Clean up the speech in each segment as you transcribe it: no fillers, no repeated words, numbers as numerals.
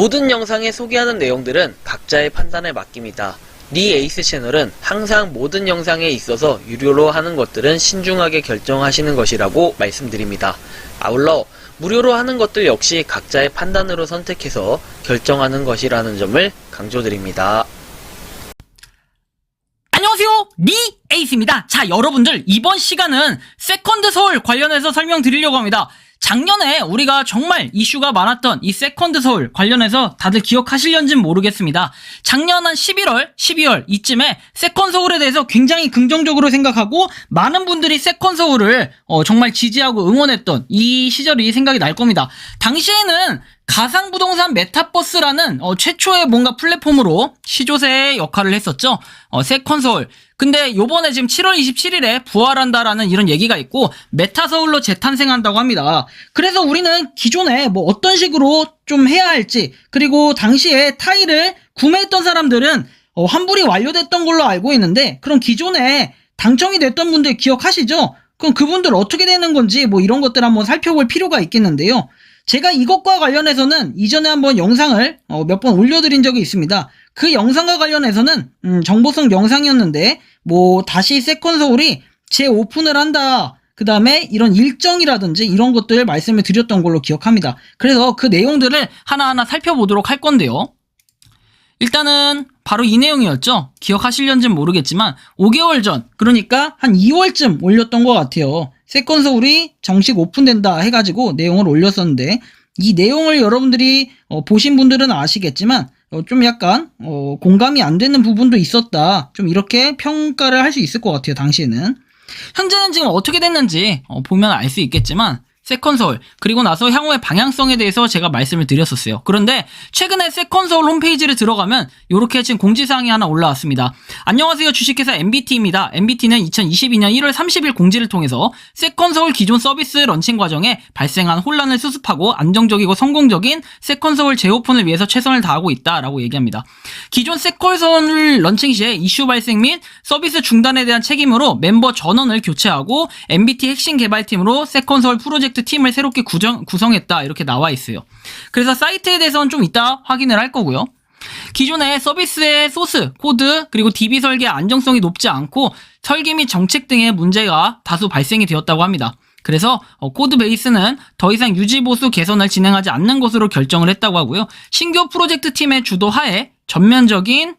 모든 영상에 소개하는 내용들은 각자의 판단에 맡깁니다. 니 에이스 채널은 항상 모든 영상에 있어서 유료로 하는 것들은 신중하게 결정하시는 것이라고 말씀드립니다. 아울러 무료로 하는 것들 역시 각자의 판단으로 선택해서 결정하는 것이라는 점을 강조드립니다. 안녕하세요, 니 에이스입니다. 자, 여러분들, 이번 시간은 세컨드 서울 관련해서 설명드리려고 합니다. 작년에 우리가 정말 이슈가 많았던 이 세컨드 서울 관련해서 다들 기억하실런지는 모르겠습니다. 작년 한 11월, 12월 이쯤에 세컨드 서울에 대해서 굉장히 긍정적으로 생각하고 많은 분들이 세컨드 서울을 정말 지지하고 응원했던 이 시절이 생각이 날 겁니다. 당시에는 가상부동산 메타버스라는 최초의 뭔가 플랫폼으로 시조새의 역할을 했었죠. 세컨서울. 근데 요번에 지금 7월 27일에 부활한다라는 이런 얘기가 있고 메타서울로 재탄생한다고 합니다. 그래서 우리는 기존에 뭐 어떤 식으로 좀 해야 할지, 그리고 당시에 타일을 구매했던 사람들은 환불이 완료됐던 걸로 알고 있는데, 그럼 기존에 당첨이 됐던 분들 기억하시죠? 그럼 그분들 어떻게 되는 건지 뭐 이런 것들 한번 살펴볼 필요가 있겠는데요. 제가 이것과 관련해서는 이전에 한번 영상을 몇 번 올려드린 적이 있습니다. 그 영상과 관련해서는 정보성 영상이었는데 뭐 다시 세컨서울이 재오픈을 한다, 그 다음에 이런 일정이라든지 이런 것들 말씀을 드렸던 걸로 기억합니다. 그래서 그 내용들을 하나하나 살펴보도록 할 건데요. 일단은 바로 이 내용이었죠. 기억하실런지는 모르겠지만 5개월 전, 그러니까 한 2월쯤 올렸던 것 같아요. 세컨서울이 정식 오픈된다 해가지고 내용을 올렸었는데, 이 내용을 여러분들이 보신 분들은 아시겠지만 좀 약간 공감이 안 되는 부분도 있었다, 좀 이렇게 평가를 할 수 있을 것 같아요. 당시에는. 현재는 지금 어떻게 됐는지 보면 알 수 있겠지만, 세컨서울, 그리고 나서 향후의 방향성에 대해서 제가 말씀을 드렸었어요. 그런데 최근에 세컨서울 홈페이지를 들어가면 이렇게 지금 공지사항이 하나 올라왔습니다. 안녕하세요, 주식회사 MBT입니다. MBT는 2022년 1월 30일 공지를 통해서 세컨서울 기존 서비스 런칭 과정에 발생한 혼란을 수습하고 안정적이고 성공적인 세컨서울 재오픈을 위해서 최선을 다하고 있다라고 얘기합니다. 기존 세컨서울 런칭 시에 이슈 발생 및 서비스 중단에 대한 책임으로 멤버 전원을 교체하고 MBT 핵심 개발팀으로 세컨서울 프로젝트 팀을 새롭게 구성했다, 이렇게 나와 있어요. 그래서 사이트에 대해서는 좀 이따 확인을 할 거고요. 기존의 서비스의 소스, 코드, 그리고 DB 설계 안정성이 높지 않고 설계 및 정책 등의 문제가 다수 발생이 되었다고 합니다. 그래서 코드 베이스는 더 이상 유지 보수 개선을 진행하지 않는 것으로 결정을 했다고 하고요. 신규 프로젝트 팀의 주도 하에 전면적인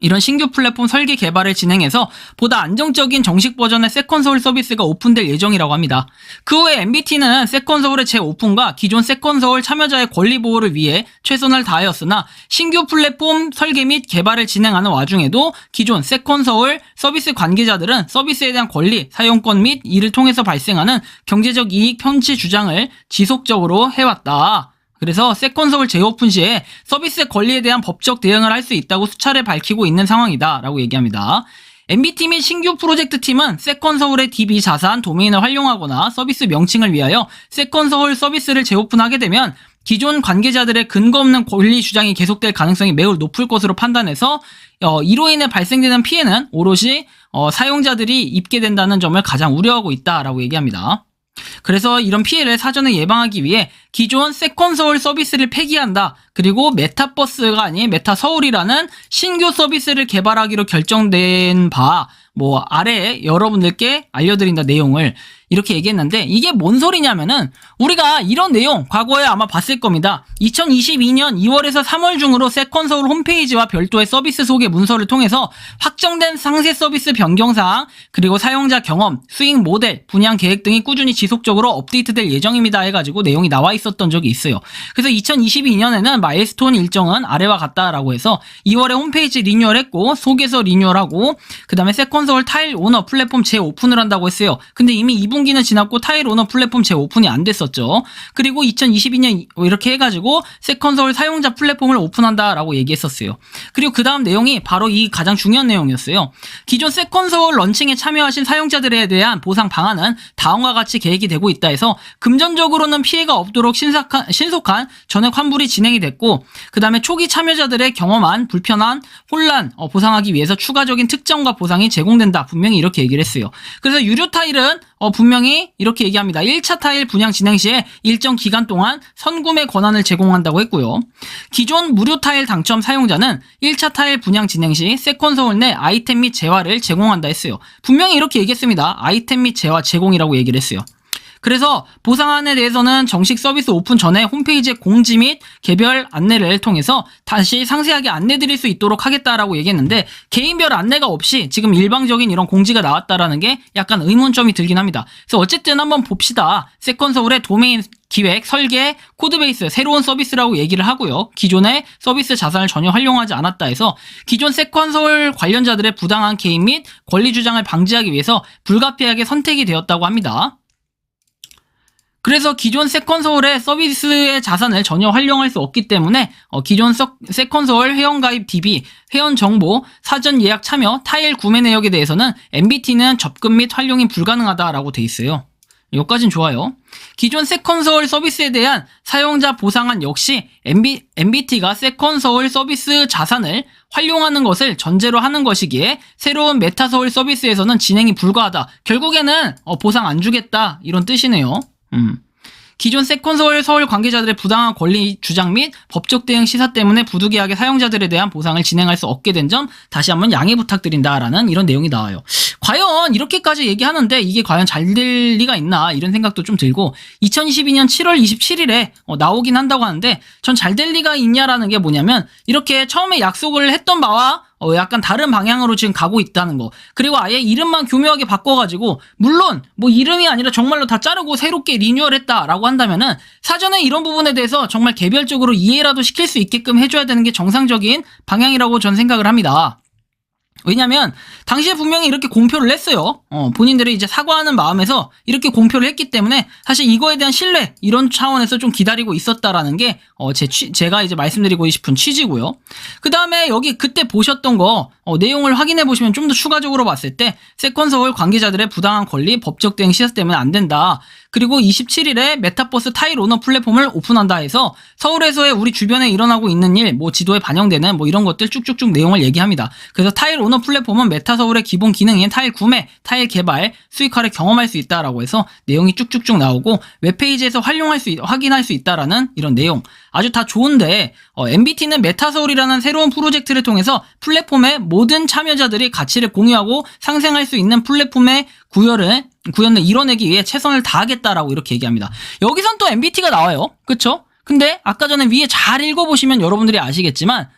이런 신규 플랫폼 설계 개발을 진행해서 보다 안정적인 정식 버전의 세컨서울 서비스가 오픈될 예정이라고 합니다. 그 후에 MBT는 세컨서울의 재오픈과 기존 세컨서울 참여자의 권리 보호를 위해 최선을 다하였으나 신규 플랫폼 설계 및 개발을 진행하는 와중에도 기존 세컨서울 서비스 관계자들은 서비스에 대한 권리, 사용권 및 이를 통해서 발생하는 경제적 이익 편취 주장을 지속적으로 해왔다. 그래서 세컨서울 재오픈 시에 서비스 권리에 대한 법적 대응을 할 수 있다고 수차례 밝히고 있는 상황이다 라고 얘기합니다. MBT 및 신규 프로젝트 팀은 세컨서울의 DB 자산 도메인을 활용하거나 서비스 명칭을 위하여 세컨서울 서비스를 재오픈하게 되면 기존 관계자들의 근거 없는 권리 주장이 계속될 가능성이 매우 높을 것으로 판단해서 이로 인해 발생되는 피해는 오롯이 사용자들이 입게 된다는 점을 가장 우려하고 있다라고 얘기합니다. 그래서 이런 피해를 사전에 예방하기 위해 기존 세컨서울 서비스를 폐기한다, 그리고 메타버스가 아닌 메타서울이라는 신규 서비스를 개발하기로 결정된 바 아래에 여러분들께 알려드린다 내용을 이렇게 얘기했는데, 이게 뭔 소리냐면은 우리가 이런 내용 과거에 아마 봤을 겁니다. 2022년 2월에서 3월 중으로 세컨서울 홈페이지와 별도의 서비스 소개 문서를 통해서 확정된 상세 서비스 변경사항, 그리고 사용자 경험, 수익 모델, 분양 계획 등이 꾸준히 지속적으로 업데이트될 예정입니다 해가지고 내용이 나와 있었던 적이 있어요. 그래서 2022년에는 마일스톤 일정은 아래와 같다라고 해서 2월에 홈페이지 리뉴얼했고 소개서 리뉴얼하고, 그 다음에 세컨서울 타일 오너 플랫폼 재오픈을 한다고 했어요. 근데 이미 2분기는 지났고 타일 오너 플랫폼 재오픈이 안 됐었죠. 그리고 2022년 이렇게 해가지고 세컨서울 사용자 플랫폼을 오픈한다라고 얘기했었어요. 그리고 그 다음 내용이 바로 이 가장 중요한 내용이었어요. 기존 세컨서울 런칭에 참여하신 사용자들에 대한 보상 방안은 다음과 같이 계획이 되고 있다 해서 금전적으로는 피해가 없도록 신속한 전액 환불이 진행이 됐고, 그 다음에 초기 참여자들의 경험한 불편한 혼란 보상하기 위해서 추가적인 특정과 보상이 제공된다, 분명히 이렇게 얘기를 했어요. 그래서 유료 타일은 분명히 이렇게 얘기합니다. 1차 타일 분양 진행 시에 일정 기간 동안 선구매 권한을 제공한다고 했고요. 기존 무료 타일 당첨 사용자는 1차 타일 분양 진행 시 세컨서울 내 아이템 및 재화를 제공한다 했어요. 분명히 이렇게 얘기했습니다. 아이템 및 재화 제공이라고 얘기를 했어요. 그래서 보상안에 대해서는 정식 서비스 오픈 전에 홈페이지에 공지 및 개별 안내를 통해서 다시 상세하게 안내드릴 수 있도록 하겠다라고 얘기했는데 개인별 안내가 없이 지금 일방적인 이런 공지가 나왔다라는 게 약간 의문점이 들긴 합니다. 그래서 어쨌든 한번 봅시다. 세컨서울의 도메인 기획, 설계, 코드베이스, 새로운 서비스라고 얘기를 하고요. 기존의 서비스 자산을 전혀 활용하지 않았다 해서 기존 세컨서울 관련자들의 부당한 개입 및 권리 주장을 방지하기 위해서 불가피하게 선택이 되었다고 합니다. 그래서 기존 세컨서울의 서비스의 자산을 전혀 활용할 수 없기 때문에 기존 세컨서울 회원가입 DB, 회원정보, 사전 예약 참여, 타일 구매 내역에 대해서는 MBT는 접근 및 활용이 불가능하다라고 돼 있어요. 여기까진 좋아요. 기존 세컨서울 서비스에 대한 사용자 보상안 역시 MBT가 세컨서울 서비스 자산을 활용하는 것을 전제로 하는 것이기에 새로운 메타서울 서비스에서는 진행이 불가하다. 결국에는 보상 안 주겠다 이런 뜻이네요. 기존 세컨서울 서울 관계자들의 부당한 권리 주장 및 법적 대응 시사 때문에 부득이하게 사용자들에 대한 보상을 진행할 수 없게 된 점 다시 한번 양해 부탁드린다라는 이런 내용이 나와요. 과연 이렇게까지 얘기하는데 이게 과연 잘 될 리가 있나 이런 생각도 좀 들고 2022년 7월 27일에 나오긴 한다고 하는데 전 잘 될 리가 있냐라는 게 뭐냐면 이렇게 처음에 약속을 했던 바와 약간 다른 방향으로 지금 가고 있다는 거. 그리고 아예 이름만 교묘하게 바꿔가지고 물론 뭐 이름이 아니라 정말로 다 자르고 새롭게 리뉴얼했다라고 한다면은 사전에 이런 부분에 대해서 정말 개별적으로 이해라도 시킬 수 있게끔 해줘야 되는 게 정상적인 방향이라고 전 생각을 합니다. 왜냐면 당시에 분명히 이렇게 공표를 했어요. 본인들이 이제 사과하는 마음에서 이렇게 공표를 했기 때문에 사실 이거에 대한 신뢰 이런 차원에서 좀 기다리고 있었다라는 게 제가 이제 말씀드리고 싶은 취지고요. 그 다음에 여기 그때 보셨던 거 내용을 확인해 보시면 좀 더 추가적으로 봤을 때 세컨서울 관계자들의 부당한 권리 법적 대응 시사 때문에 안 된다. 그리고 27일에 메타버스 타일 오너 플랫폼을 오픈한다 해서 서울에서의 우리 주변에 일어나고 있는 일, 뭐 지도에 반영되는 뭐 이런 것들 쭉쭉쭉 내용을 얘기합니다. 그래서 타일 오너 플랫폼은 메타서울의 기본 기능인 타일 구매, 타일 개발, 수익화를 경험할 수 있다라고 해서 내용이 쭉쭉쭉 나오고 웹페이지에서 확인할 수 있다라는 이런 내용. 아주 다 좋은데 MBT는 메타서울이라는 새로운 프로젝트를 통해서 플랫폼의 모든 참여자들이 가치를 공유하고 상생할 수 있는 플랫폼의 구현을 이뤄내기 위해 최선을 다하겠다라고 이렇게 얘기합니다. 여기선 또 MBT가 나와요. 그쵸? 근데 아까 전에 위에 잘 읽어보시면 여러분들이 아시겠지만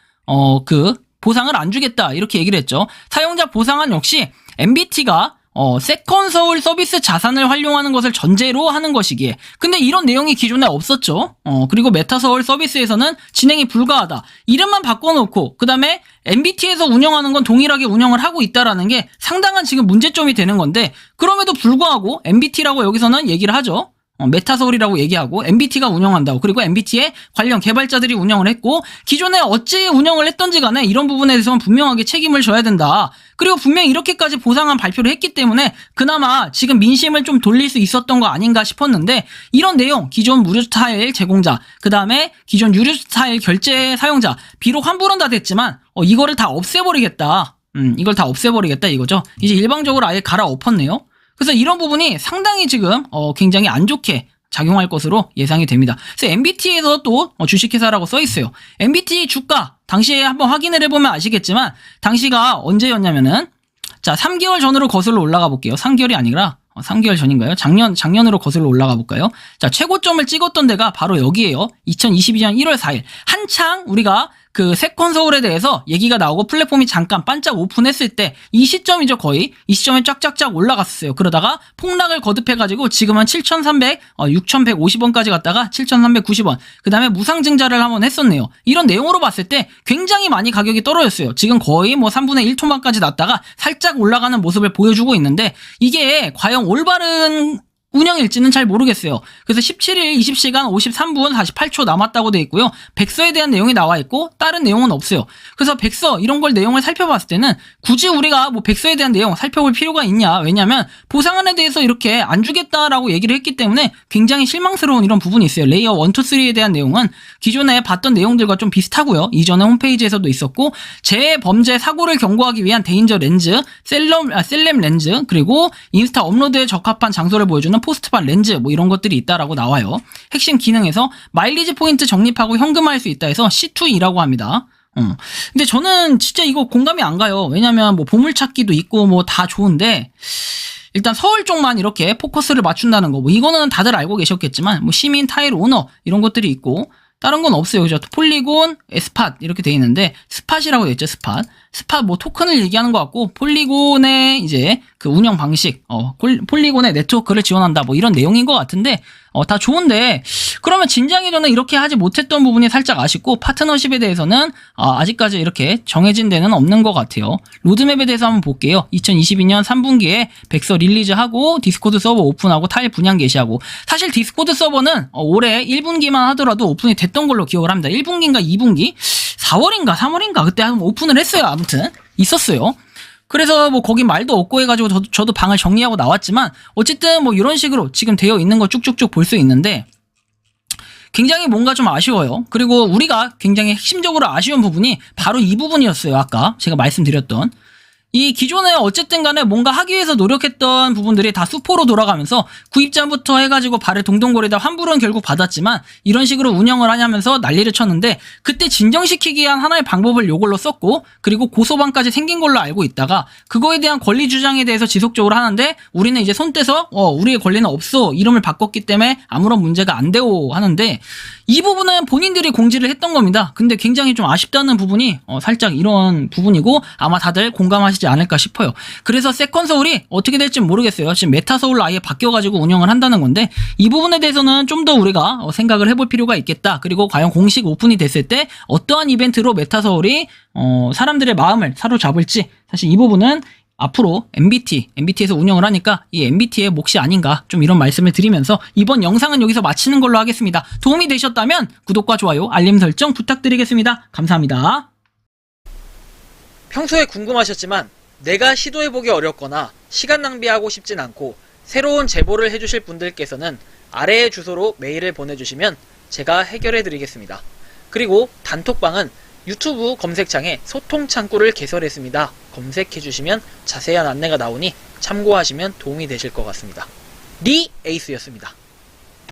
보상을 안 주겠다 이렇게 얘기를 했죠. 사용자 보상안 역시 MBT가 세컨서울 서비스 자산을 활용하는 것을 전제로 하는 것이기에 근데 이런 내용이 기존에 없었죠. 그리고 메타서울 서비스에서는 진행이 불가하다. 이름만 바꿔놓고 그 다음에 MBT에서 운영하는 건 동일하게 운영을 하고 있다라는 게 상당한 지금 문제점이 되는 건데 그럼에도 불구하고 MBT라고 여기서는 얘기를 하죠. 메타서울이라고 얘기하고 MBT가 운영한다고 그리고 MBT의 관련 개발자들이 운영을 했고 기존에 어찌 운영을 했던지 간에 이런 부분에 대해서는 분명하게 책임을 져야 된다. 그리고 분명히 이렇게까지 보상안 발표를 했기 때문에 그나마 지금 민심을 좀 돌릴 수 있었던 거 아닌가 싶었는데 이런 내용 기존 무료 타일 제공자 그 다음에 기존 유료 타일 결제 사용자 비록 환불은 다 됐지만 이거를 다 없애버리겠다. 이걸 다 없애버리겠다 이거죠. 이제 일방적으로 아예 갈아엎었네요. 그래서 이런 부분이 상당히 지금 굉장히 안 좋게 작용할 것으로 예상이 됩니다. 그래서 MBT에서 또 주식회사라고 써 있어요. MBT 주가 당시에 한번 확인을 해보면 아시겠지만 당시가 언제였냐면은 자 3개월 전으로 거슬러 올라가 볼게요. 3개월이 아니라 3개월 전인가요? 작년으로 거슬러 올라가 볼까요? 자 최고점을 찍었던 데가 바로 여기에요. 2022년 1월 4일 한창 우리가 그 세컨서울에 대해서 얘기가 나오고 플랫폼이 잠깐 반짝 오픈했을 때 이 시점이죠 거의 이 시점에 쫙쫙쫙 올라갔었어요. 그러다가 폭락을 거듭해가지고 지금은 6,150원까지 갔다가 7,390원 그 다음에 무상증자를 한번 했었네요. 이런 내용으로 봤을 때 굉장히 많이 가격이 떨어졌어요. 지금 거의 뭐 3분의 1 토막까지 났다가 살짝 올라가는 모습을 보여주고 있는데 이게 과연 올바른 운영일지는 잘 모르겠어요. 그래서 17일 20시간 53분 48초 남았다고 돼 있고요. 백서에 대한 내용이 나와 있고 다른 내용은 없어요. 그래서 백서 이런 걸 내용을 살펴봤을 때는 굳이 우리가 뭐 백서에 대한 내용 살펴볼 필요가 있냐? 왜냐면 보상안에 대해서 이렇게 안 주겠다라고 얘기를 했기 때문에 굉장히 실망스러운 이런 부분이 있어요. 레이어 1, 2, 3에 대한 내용은 기존에 봤던 내용들과 좀 비슷하고요. 이전에 홈페이지에서도 있었고 재범죄 사고를 경고하기 위한 데인저 렌즈, 셀렘 렌즈, 그리고 인스타 업로드에 적합한 장소를 보여주는 포스트반 렌즈 뭐 이런 것들이 있다라고 나와요. 핵심 기능에서 마일리지 포인트 적립하고 현금화할 수 있다 해서 C2E라고 합니다. 근데 저는 진짜 이거 공감이 안 가요. 왜냐면 뭐 보물찾기도 있고 뭐 다 좋은데 일단 서울 쪽만 이렇게 포커스를 맞춘다는 거 뭐 이거는 다들 알고 계셨겠지만 뭐 시민 타일 오너 이런 것들이 있고 다른 건 없어요. 그죠? 폴리곤, 스팟 이렇게 돼 있는데 스팟이라고 돼 있죠. 스팟 뭐 토큰을 얘기하는 것 같고 폴리곤의 이제 그 운영 방식, 폴리곤의 네트워크를 지원한다 뭐 이런 내용인 것 같은데 다 좋은데 그러면 진작에 저는 이렇게 하지 못했던 부분이 살짝 아쉽고 파트너십에 대해서는 아직까지 이렇게 정해진 데는 없는 것 같아요. 로드맵에 대해서 한번 볼게요. 2022년 3분기에 백서 릴리즈하고 디스코드 서버 오픈하고 타일 분양 게시하고 사실 디스코드 서버는 올해 1분기만 하더라도 오픈이 됐던 걸로 기억을 합니다. 1분기인가 2분기? 4월인가 3월인가 그때 한번 오픈을 했어요. 아무튼 있었어요. 그래서 뭐 거기 말도 없고 해가지고 저도 방을 정리하고 나왔지만 어쨌든 뭐 이런 식으로 지금 되어 있는 거 쭉쭉쭉 볼 수 있는데 굉장히 뭔가 좀 아쉬워요. 그리고 우리가 굉장히 핵심적으로 아쉬운 부분이 바로 이 부분이었어요. 아까 제가 말씀드렸던 이 기존에 어쨌든 간에 뭔가 하기 위해서 노력했던 부분들이 다 수포로 돌아가면서 구입자부터 해가지고 발을 동동거리다 환불은 결국 받았지만 이런 식으로 운영을 하냐면서 난리를 쳤는데 그때 진정시키기 위한 하나의 방법을 요걸로 썼고 그리고 고소방까지 생긴 걸로 알고 있다가 그거에 대한 권리 주장에 대해서 지속적으로 하는데 우리는 이제 손 떼서 우리의 권리는 없어 이름을 바꿨기 때문에 아무런 문제가 안 되오 하는데 이 부분은 본인들이 공지를 했던 겁니다. 근데 굉장히 좀 아쉽다는 부분이 살짝 이런 부분이고 아마 다들 공감하시지 않을까 싶어요. 그래서 세컨서울이 어떻게 될지 모르겠어요. 지금 메타서울로 아예 바뀌어가지고 운영을 한다는 건데 이 부분에 대해서는 좀 더 우리가 생각을 해볼 필요가 있겠다. 그리고 과연 공식 오픈이 됐을 때 어떠한 이벤트로 메타서울이 사람들의 마음을 사로잡을지 사실 이 부분은 앞으로 MBT에서 운영을 하니까 이 MBT의 몫이 아닌가 좀 이런 말씀을 드리면서 이번 영상은 여기서 마치는 걸로 하겠습니다. 도움이 되셨다면 구독과 좋아요, 알림 설정 부탁드리겠습니다. 감사합니다. 평소에 궁금하셨지만 내가 시도해보기 어렵거나 시간 낭비하고 싶진 않고 새로운 제보를 해주실 분들께서는 아래의 주소로 메일을 보내주시면 제가 해결해드리겠습니다. 그리고 단톡방은 유튜브 검색창에 소통 창구를 개설했습니다. 검색해주시면 자세한 안내가 나오니 참고하시면 도움이 되실 것 같습니다. 리 에이스였습니다.